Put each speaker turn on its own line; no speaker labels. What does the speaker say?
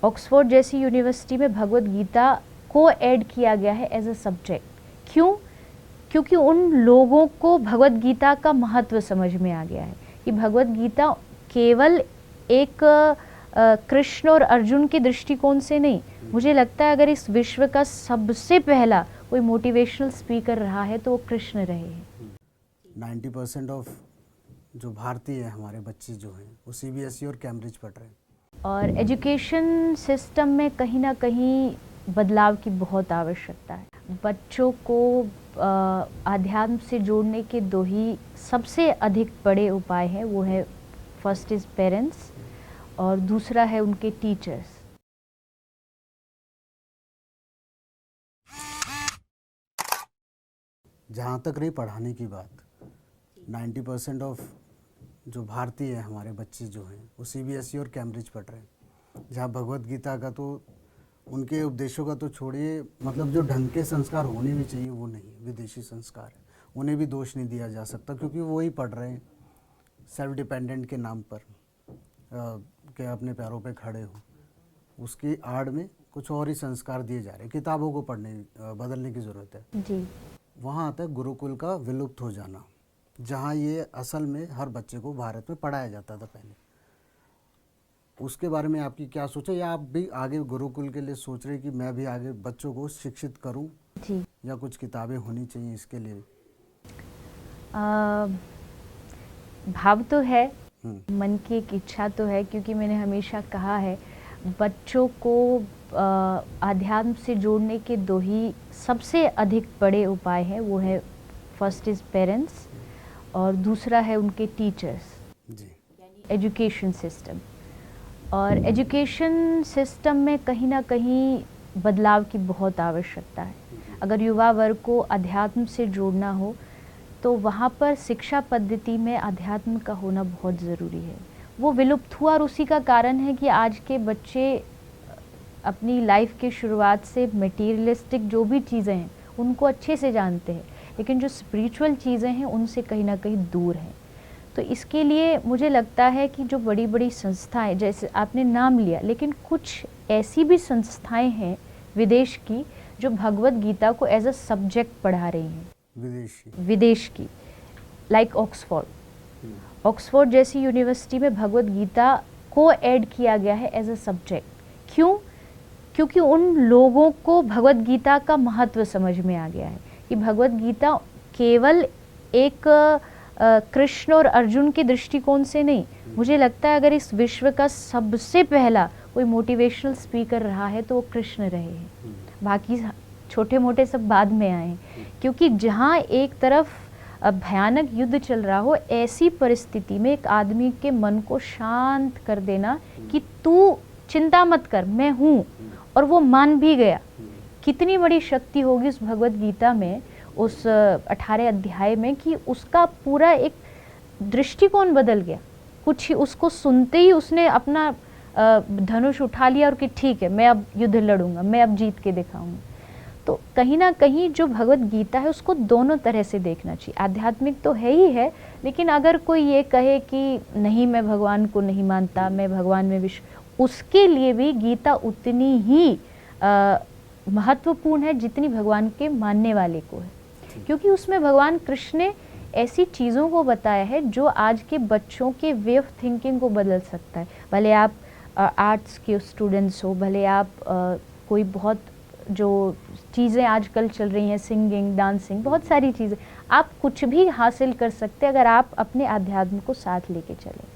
Oxford जैसी university में भगवत गीता को ऐड किया गया है एज अ सब्जेक्ट। क्यों? क्योंकि उन लोगों को भगवत गीता का महत्व समझ में आ गया है कि भगवत गीता केवल एक कृष्ण और अर्जुन के दृष्टिकोण से नहीं, मुझे लगता है अगर इस विश्व का सबसे पहला कोई मोटिवेशनल स्पीकर रहा है तो वो कृष्ण रहे हैं।
90% ऑफ जो भारतीय है हमारे बच्चे जो हैं वो CBSE और कैम्ब्रिज पढ़ रहे हैं।
और एजुकेशन सिस्टम में कहीं ना कहीं बदलाव की बहुत आवश्यकता है। बच्चों को आध्यात्म से जोड़ने के दो ही सबसे अधिक बड़े उपाय हैं, वो है फर्स्ट इज़ पेरेंट्स और दूसरा है उनके टीचर्स।
जहाँ तक रही पढ़ाने की बात, 90% ऑफ जो भारतीय है हमारे बच्चे जो हैं वो CBSE और कैम्ब्रिज पढ़ रहे हैं। जहाँ भगवत गीता का तो उनके उपदेशों का तो छोड़िए, मतलब जो ढंग के संस्कार होने भी चाहिए वो नहीं, विदेशी संस्कार है, उन्हें भी दोष नहीं दिया जा सकता क्योंकि वो ही पढ़ रहे हैं सेल्फ डिपेंडेंट के नाम पर कि अपने पैरों पे खड़े हो। उसकी आड़ में कुछ और ही संस्कार दिए जा रहे हैं। किताबों को बदलने की ज़रूरत है
जी।
वहाँ आता है गुरुकुल का विलुप्त हो जाना, जहाँ ये असल में हर बच्चे को भारत में पढ़ाया जाता था पहले। उसके बारे में आपकी क्या सोच है, या आप भी आगे गुरुकुल के लिए सोच रहे कि मैं भी आगे बच्चों को शिक्षित करूं
जी।
या कुछ किताबें होनी चाहिए इसके लिए?
भाव तो है, मन की एक इच्छा तो है, क्योंकि मैंने हमेशा कहा है बच्चों को आध्यात्म से जोड़ने के दो ही सबसे अधिक बड़े उपाय हैं, वो है फर्स्ट इज़ पेरेंट्स और दूसरा है उनके टीचर्स।
जी।
एजुकेशन सिस्टम, और एजुकेशन सिस्टम में कहीं ना कहीं बदलाव की बहुत आवश्यकता है। अगर युवा वर्ग को अध्यात्म से जोड़ना हो तो वहाँ पर शिक्षा पद्धति में अध्यात्म का होना बहुत ज़रूरी है। वो विलुप्त हुआ और उसी का कारण है कि आज के बच्चे अपनी लाइफ के शुरुआत से मटेरियलिस्टिक जो भी चीज़ें हैं उनको अच्छे से जानते हैं, लेकिन जो स्पिरिचुअल चीज़ें हैं उनसे कहीं ना कहीं दूर हैं। तो इसके लिए मुझे लगता है कि जो बड़ी बड़ी संस्थाएं, जैसे आपने नाम लिया, लेकिन कुछ ऐसी भी संस्थाएं हैं विदेश की जो भगवत गीता को एज अ सब्जेक्ट पढ़ा रही हैं। विदेश की लाइक ऑक्सफोर्ड जैसी यूनिवर्सिटी में भगवत गीता को ऐड किया गया है एज अ सब्जेक्ट। क्यों? क्योंकि उन लोगों को भगवत गीता का महत्व समझ में आ गया है कि भगवत गीता केवल एक कृष्ण और अर्जुन के दृष्टिकोण से नहीं, मुझे लगता है अगर इस विश्व का सबसे पहला कोई मोटिवेशनल स्पीकर रहा है तो वो कृष्ण रहे हैं। बाकी छोटे मोटे सब बाद में आए, क्योंकि जहाँ एक तरफ भयानक युद्ध चल रहा हो, ऐसी परिस्थिति में एक आदमी के मन को शांत कर देना कि तू चिंता मत कर, मैं हूँ, और वो मान भी गया, कितनी बड़ी शक्ति होगी उस भगवत गीता में, उस 18 अध्याय में, कि उसका पूरा एक दृष्टिकोण बदल गया। कुछ ही उसको सुनते ही उसने अपना धनुष उठा लिया और कि ठीक है मैं अब युद्ध लड़ूंगा, मैं अब जीत के दिखाऊंगा। तो कहीं ना कहीं जो भगवत गीता है उसको दोनों तरह से देखना चाहिए। आध्यात्मिक तो है ही है, लेकिन अगर कोई ये कहे कि नहीं मैं भगवान को नहीं मानता, मैं भगवान में उसके लिए भी गीता उतनी ही महत्वपूर्ण है जितनी भगवान के मानने वाले को है, क्योंकि उसमें भगवान कृष्ण ने ऐसी चीज़ों को बताया है जो आज के बच्चों के वे ऑफ थिंकिंग को बदल सकता है। भले आप आर्ट्स के स्टूडेंट्स हो, भले आप कोई बहुत जो चीज़ें आजकल चल रही हैं, सिंगिंग, डांसिंग, बहुत सारी चीज़ें, आप कुछ भी हासिल कर सकते हैं अगर आप अपने आध्यात्म को साथ लेके चलें।